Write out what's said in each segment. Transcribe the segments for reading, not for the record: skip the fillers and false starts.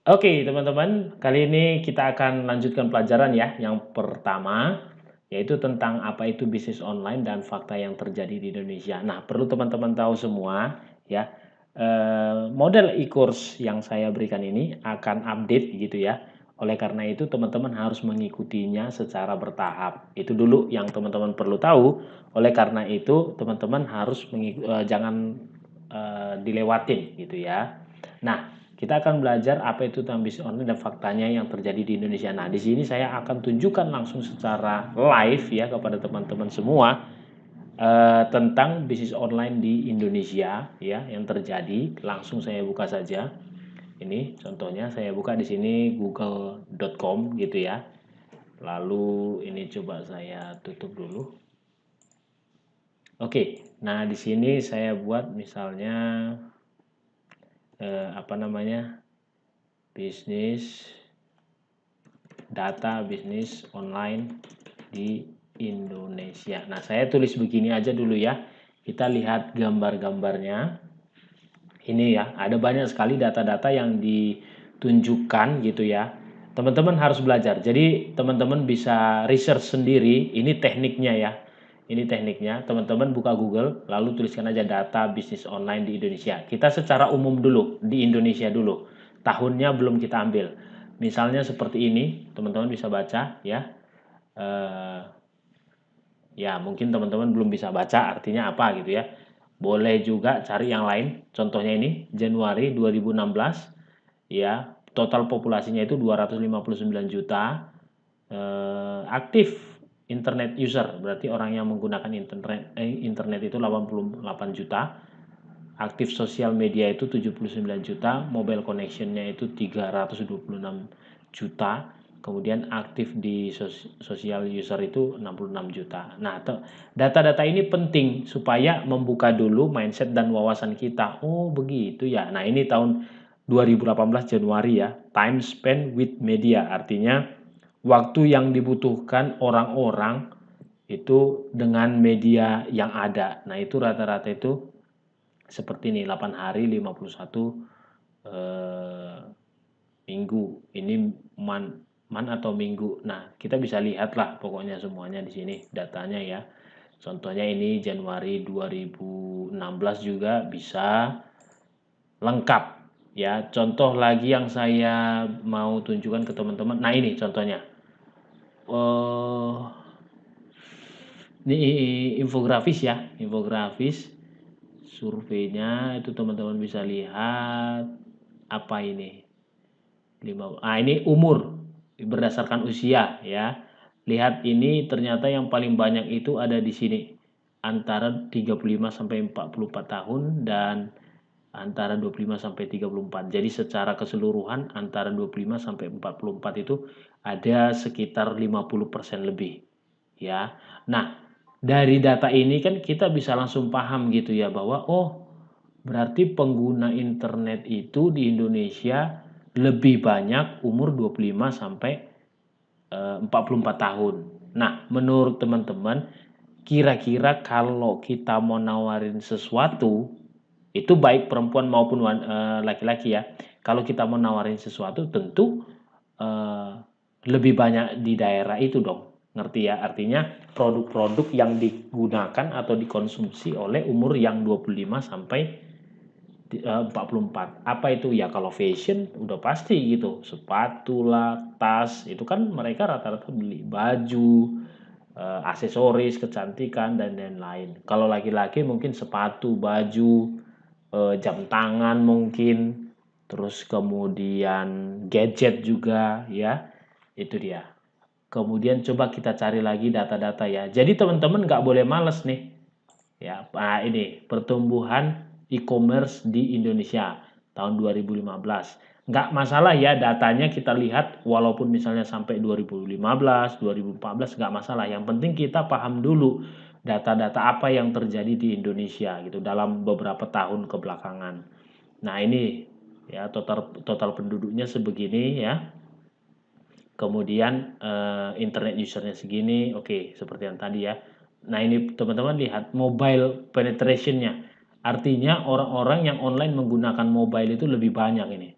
Oke, teman-teman, kali ini kita akan lanjutkan pelajaran ya. Yang pertama, yaitu tentang apa itu bisnis online dan fakta yang terjadi di Indonesia. Nah, perlu teman-teman tahu semua ya, model e-course yang saya berikan ini akan update gitu ya. Oleh karena itu, teman-teman harus mengikutinya secara bertahap. Itu dulu yang teman-teman perlu tahu. Oleh karena itu, teman-teman harus jangan dilewatin gitu ya. Nah, kita akan belajar apa itu tentang bisnis online dan faktanya yang terjadi di Indonesia. Nah, di sini saya akan tunjukkan langsung secara live ya kepada teman-teman semua tentang bisnis online di Indonesia ya yang terjadi. Langsung saya buka saja. Ini contohnya saya buka di sini google.com gitu ya. Lalu ini coba saya tutup dulu. Oke, nah di sini saya buat misalnya apa namanya? Bisnis data bisnis online di Indonesia. Nah, saya tulis begini aja dulu ya. Kita lihat gambar-gambarnya. Ini ya, ada banyak sekali data-data yang ditunjukkan gitu ya. Teman-teman harus belajar. Jadi, teman-teman bisa research sendiri. Ini tekniknya ya. Ini tekniknya. Teman-teman buka Google, lalu tuliskan aja data bisnis online di Indonesia. Kita secara umum dulu, di Indonesia dulu. Tahunnya belum kita ambil. Misalnya seperti ini, teman-teman bisa baca ya. Eh, ya, mungkin teman-teman belum bisa baca artinya apa gitu ya. Boleh juga cari yang lain. Contohnya ini Januari 2016 ya, total populasinya itu 259 juta. Aktif internet user berarti orang yang menggunakan internet itu 88 juta. Aktif sosial media itu 79 juta, mobile connectionnya itu 326 juta, kemudian aktif di sosial user itu 66 juta. Nah, data-data ini penting supaya membuka dulu mindset dan wawasan kita. Oh, begitu ya. Nah, ini tahun 2018 Januari ya, time spent with media, artinya waktu yang dibutuhkan orang-orang itu dengan media yang ada. Nah, itu rata-rata itu seperti ini 8 hari 51 minggu. Ini man atau minggu. Nah, kita bisa lihatlah pokoknya semuanya di sini datanya ya. Contohnya ini Januari 2016 juga bisa lengkap ya. Contoh lagi yang saya mau tunjukkan ke teman-teman. Nah, ini contohnya. Ini infografis ya, infografis surveinya itu teman-teman bisa lihat apa ini. Ini umur berdasarkan usia ya. Lihat ini ternyata yang paling banyak itu ada di sini antara 35 sampai 44 tahun dan antara 25 sampai 34. Jadi secara keseluruhan antara 25 sampai 44 itu ada sekitar 50% lebih ya. Nah, dari data ini kan kita bisa langsung paham gitu ya bahwa oh, berarti pengguna internet itu di Indonesia lebih banyak umur 25 sampai 44 tahun. Nah, menurut teman-teman, kira-kira kalau kita mau nawarin sesuatu, itu baik perempuan maupun laki-laki ya. Kalau kita mau nawarin sesuatu, tentu eh, lebih banyak di daerah itu dong. Ngerti ya? Artinya produk-produk yang digunakan atau dikonsumsi oleh umur yang 25 sampai 44. Apa itu ya? Kalau fashion udah pasti gitu, sepatu lah, tas itu kan mereka rata-rata beli baju, aksesoris, kecantikan dan lain-lain. Kalau laki-laki mungkin sepatu, baju, jam tangan mungkin, terus kemudian gadget juga ya, itu dia. Kemudian coba kita cari lagi data-data ya. Jadi teman-teman nggak boleh males nih. Ya, ini pertumbuhan e-commerce di Indonesia tahun 2015. Nggak masalah ya datanya kita lihat walaupun misalnya sampai 2015, 2014 nggak masalah. Yang penting kita paham dulu data-data apa yang terjadi di Indonesia gitu dalam beberapa tahun kebelakangan. Nah, ini ya total total penduduknya sebegini ya. Kemudian internet usernya segini, oke seperti yang tadi ya. Nah, ini teman-teman lihat mobile penetration-nya. Artinya orang-orang yang online menggunakan mobile itu lebih banyak ini.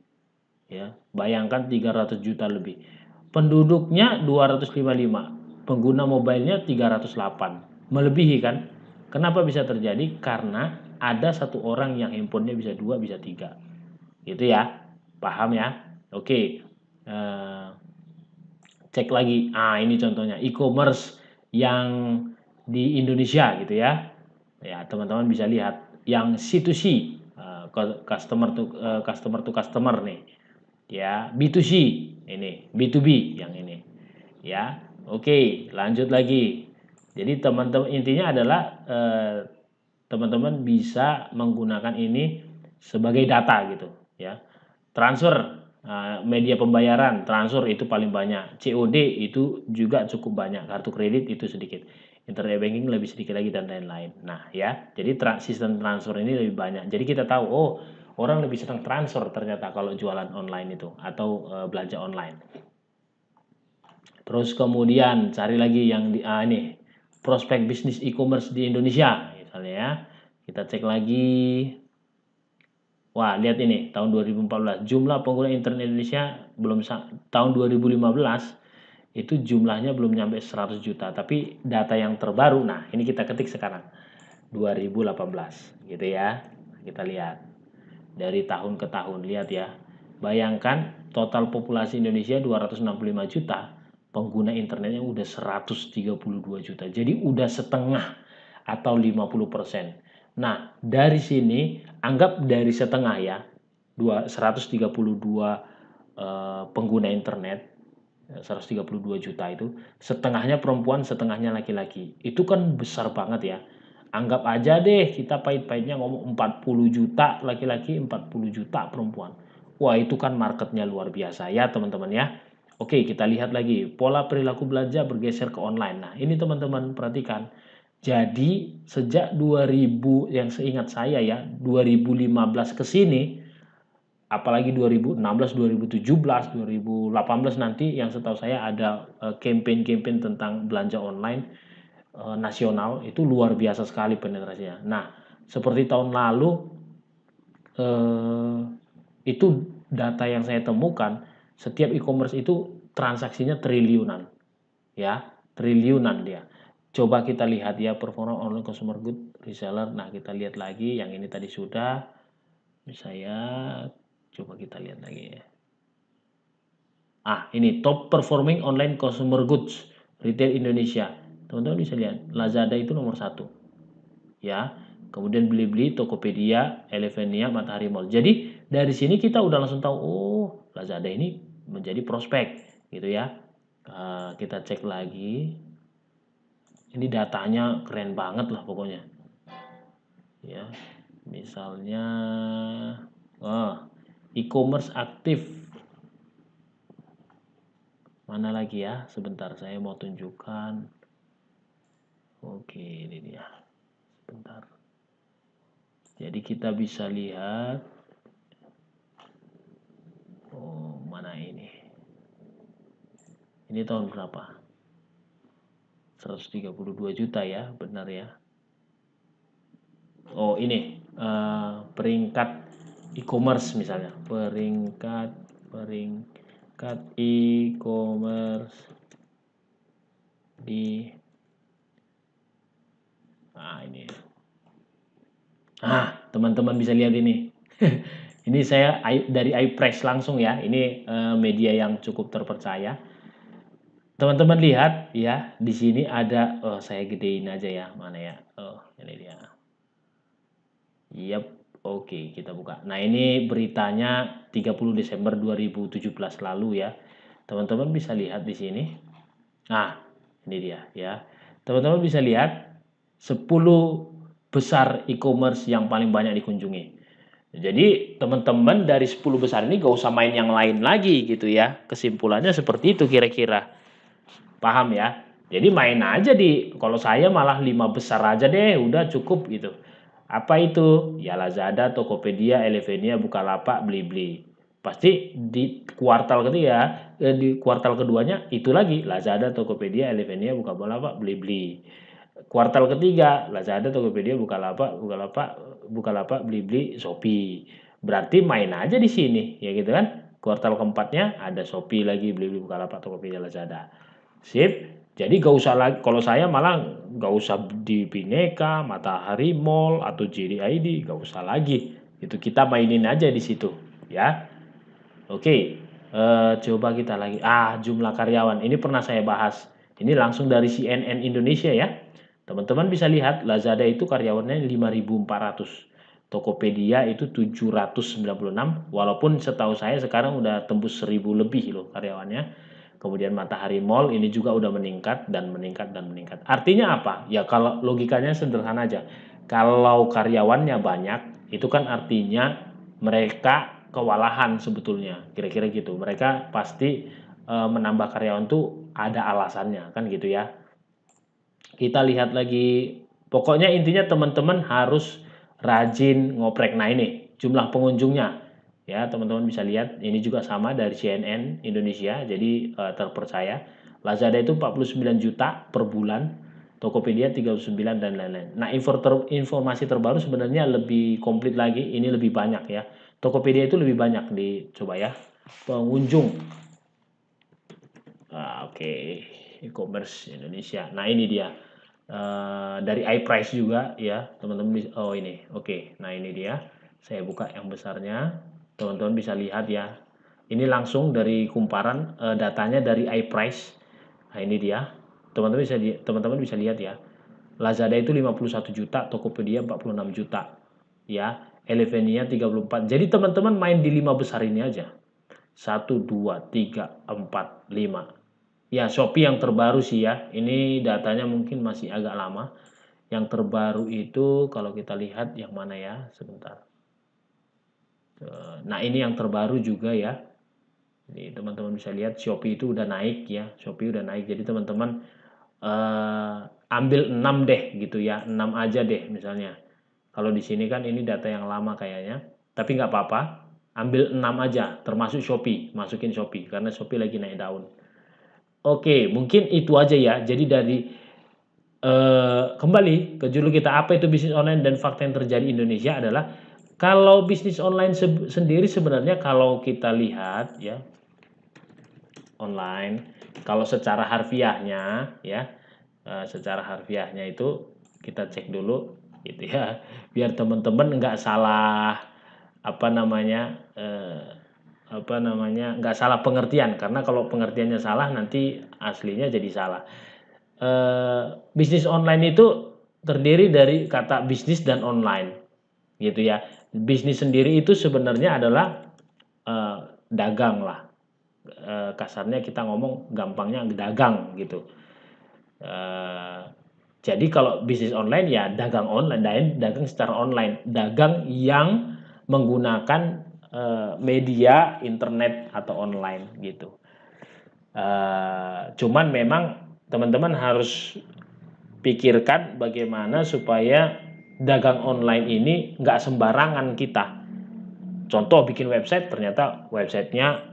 Ya, bayangkan 300 juta lebih. Penduduknya 255, pengguna mobilenya 308. Melebihi kan? Kenapa bisa terjadi? Karena ada satu orang yang handphonenya bisa dua, bisa tiga. Gitu ya. Paham ya? Oke. Eh, Cek lagi. Ini contohnya e-commerce yang di Indonesia gitu ya. Ya, teman-teman bisa lihat yang C2C, customer to customer nih. Ya, B2C ini, B2B yang ini. Ya. Oke, lanjut lagi. Jadi teman-teman intinya adalah teman-teman bisa menggunakan ini sebagai data gitu ya. Transfer, media pembayaran, transfer itu paling banyak. COD itu juga cukup banyak. Kartu kredit itu sedikit. Internet banking lebih sedikit lagi dan lain-lain. Nah ya, jadi sistem transfer ini lebih banyak. Jadi kita tahu, oh orang lebih senang transfer ternyata kalau jualan online itu atau belanja online. Terus kemudian cari lagi yang ini prospek bisnis e-commerce di Indonesia misalnya ya. Kita cek lagi. Wah, lihat ini tahun 2014 jumlah pengguna internet Indonesia belum tahun 2015 itu jumlahnya belum nyampe 100 juta, tapi data yang terbaru, nah ini kita ketik sekarang 2018 gitu ya. Kita lihat dari tahun ke tahun, lihat ya. Bayangkan total populasi Indonesia 265 juta, pengguna internetnya udah 132 juta. Jadi udah setengah atau 50%. Nah, dari sini anggap dari setengah ya, 132 pengguna internet, 132 juta itu, setengahnya perempuan, setengahnya laki-laki. Itu kan besar banget ya. Anggap aja deh kita pahit-pahitnya ngomong 40 juta laki-laki, 40 juta perempuan. Wah, itu kan marketnya luar biasa ya teman-teman ya. Oke, kita lihat lagi. Pola perilaku belanja bergeser ke online. Nah, ini teman-teman perhatikan. Jadi, sejak 2000 yang seingat saya ya, 2015 ke sini, apalagi 2016, 2017, 2018 nanti yang setahu saya ada campaign-campaign tentang belanja online nasional itu luar biasa sekali penetrasinya. Nah, seperti tahun lalu itu data yang saya temukan, setiap e-commerce itu transaksinya triliunan. Ya, triliunan dia. Coba kita lihat ya performa online consumer good reseller. Nah, kita lihat lagi yang ini tadi sudah. Saya coba kita lihat lagi ya. Ini top performing online consumer goods retail Indonesia. Teman-teman bisa lihat, Lazada itu nomor 1. Ya. Kemudian Blibli, Tokopedia, Elevenia, Matahari Mall. Jadi dari sini kita udah langsung tahu, oh Lazada ini menjadi prospek gitu ya. Kita cek lagi. Ini datanya keren banget lah pokoknya. Ya. Misalnya e-commerce aktif. Mana lagi ya? Sebentar saya mau tunjukkan. Oke, ini dia. Sebentar. Jadi kita bisa lihat. Oh, mana ini? Ini tahun berapa? 132 juta ya, benar ya. Oh, ini peringkat e-commerce misalnya. Peringkat e-commerce di ini. Teman-teman bisa lihat ini. Ini saya dari iPress langsung ya. Ini media yang cukup terpercaya. Teman-teman lihat ya, di sini ada saya gedein aja ya, mana ya? Oh, ini dia. Yap, oke, kita buka. Nah, ini beritanya 30 Desember 2017 lalu ya. Teman-teman bisa lihat di sini. Nah, ini dia ya. Teman-teman bisa lihat 10 besar e-commerce yang paling banyak dikunjungi. Jadi teman-teman dari 10 besar ini gak usah main yang lain lagi gitu ya. Kesimpulannya seperti itu kira-kira. Paham ya? Jadi main aja kalau saya malah 5 besar aja deh, udah cukup gitu. Apa itu? Ya Lazada, Tokopedia, Elevenia, Bukalapak, Blibli. Pasti di kuartal ketiga, di kuartal keduanya itu lagi Lazada, Tokopedia, Elevenia, Bukalapak, Blibli. Kuartal ketiga Lazada, Tokopedia, Bukalapak, Blibli, Shopee. Berarti main aja di sini, ya gitu kan? kuartal keempatnya ada Shopee lagi, Blibli, Bukalapak, Tokopedia, Lazada. Sip. Jadi gak usah lagi, kalau saya malah gak usah di Bineka, Matahari Mall atau JDID, gak usah lagi. Itu kita mainin aja di situ, ya. Oke. Coba kita lagi. Jumlah karyawan. Ini pernah saya bahas. Ini langsung dari CNN Indonesia ya. Teman-teman bisa lihat Lazada itu karyawannya 5.400. Tokopedia itu 796, walaupun setahu saya sekarang udah tembus 1.000 lebih loh karyawannya. Kemudian Matahari Mall ini juga udah meningkat dan meningkat dan meningkat. Artinya apa? Ya kalau logikanya sederhana aja. Kalau karyawannya banyak, itu kan artinya mereka kewalahan sebetulnya. Kira-kira gitu. Mereka pasti menambah karyawan tuh ada alasannya, kan gitu ya. Kita lihat lagi, pokoknya intinya teman-teman harus rajin ngoprek. Nah ini jumlah pengunjungnya ya, teman-teman bisa lihat ini juga sama dari CNN Indonesia, jadi terpercaya. Lazada itu 49 juta per bulan, Tokopedia 39 dan lain-lain. Nah informasi terbaru sebenarnya lebih komplit lagi, ini lebih banyak ya. Tokopedia itu lebih banyak coba ya pengunjung. Oke. E-commerce Indonesia. Nah ini dia. Dari iPrice juga ya teman-teman. Ini oke. Nah ini dia, saya buka yang besarnya, teman-teman bisa lihat ya, ini langsung dari kumparan datanya dari iPrice. Nah ini dia, teman-teman bisa lihat ya, Lazada itu 51 juta, Tokopedia 46 juta ya, Elevenia 34. Jadi teman-teman main di 5 besar ini aja, 1 2 3 4 5. Ya, Shopee yang terbaru sih ya. Ini datanya mungkin masih agak lama. Yang terbaru itu kalau kita lihat yang mana ya? Sebentar. Nah, ini yang terbaru juga ya. Ini teman-teman bisa lihat Shopee itu udah naik ya. Shopee udah naik. Jadi teman-teman ambil 6 deh gitu ya. 6 aja deh misalnya. Kalau di sini kan ini data yang lama kayaknya. Tapi nggak apa-apa. Ambil 6 aja termasuk Shopee. Masukin Shopee karena Shopee lagi naik daun. Oke, mungkin itu aja ya. Jadi dari kembali ke judul kita, apa itu bisnis online dan fakta yang terjadi di Indonesia adalah kalau bisnis online sendiri sebenarnya kalau kita lihat ya, online kalau secara harfiahnya ya, secara harfiahnya itu kita cek dulu gitu ya, biar teman-teman nggak salah nggak salah pengertian, karena kalau pengertiannya salah nanti aslinya jadi salah. Bisnis online itu terdiri dari kata bisnis dan online gitu ya. Bisnis sendiri itu sebenarnya adalah dagang lah, kasarnya kita ngomong gampangnya dagang gitu. Jadi kalau bisnis online ya dagang online, dagang secara online, dagang yang menggunakan media internet atau online gitu. Cuman memang teman-teman harus pikirkan bagaimana supaya dagang online ini nggak sembarangan kita. Contoh bikin website, ternyata websitenya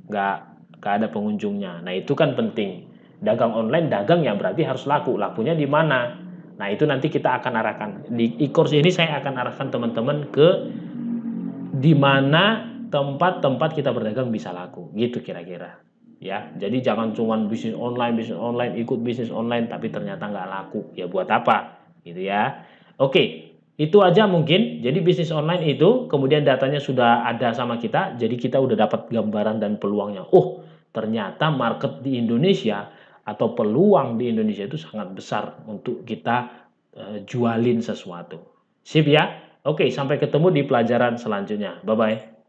nggak ada pengunjungnya. Nah itu kan penting. Dagang online, dagang ya berarti harus laku. Lakunya di mana? Nah itu nanti kita akan arahkan. Di e-course ini saya akan arahkan teman-teman ke di mana tempat-tempat kita berdagang bisa laku. Gitu kira-kira. Ya, jadi jangan cuma bisnis online, ikut bisnis online tapi ternyata nggak laku. Ya buat apa? Gitu ya. Oke, itu aja mungkin. Jadi bisnis online itu kemudian datanya sudah ada sama kita, jadi kita udah dapat gambaran dan peluangnya. Oh, ternyata market di Indonesia atau peluang di Indonesia itu sangat besar untuk kita jualin sesuatu. Sip ya? Oke, sampai ketemu di pelajaran selanjutnya. Bye-bye.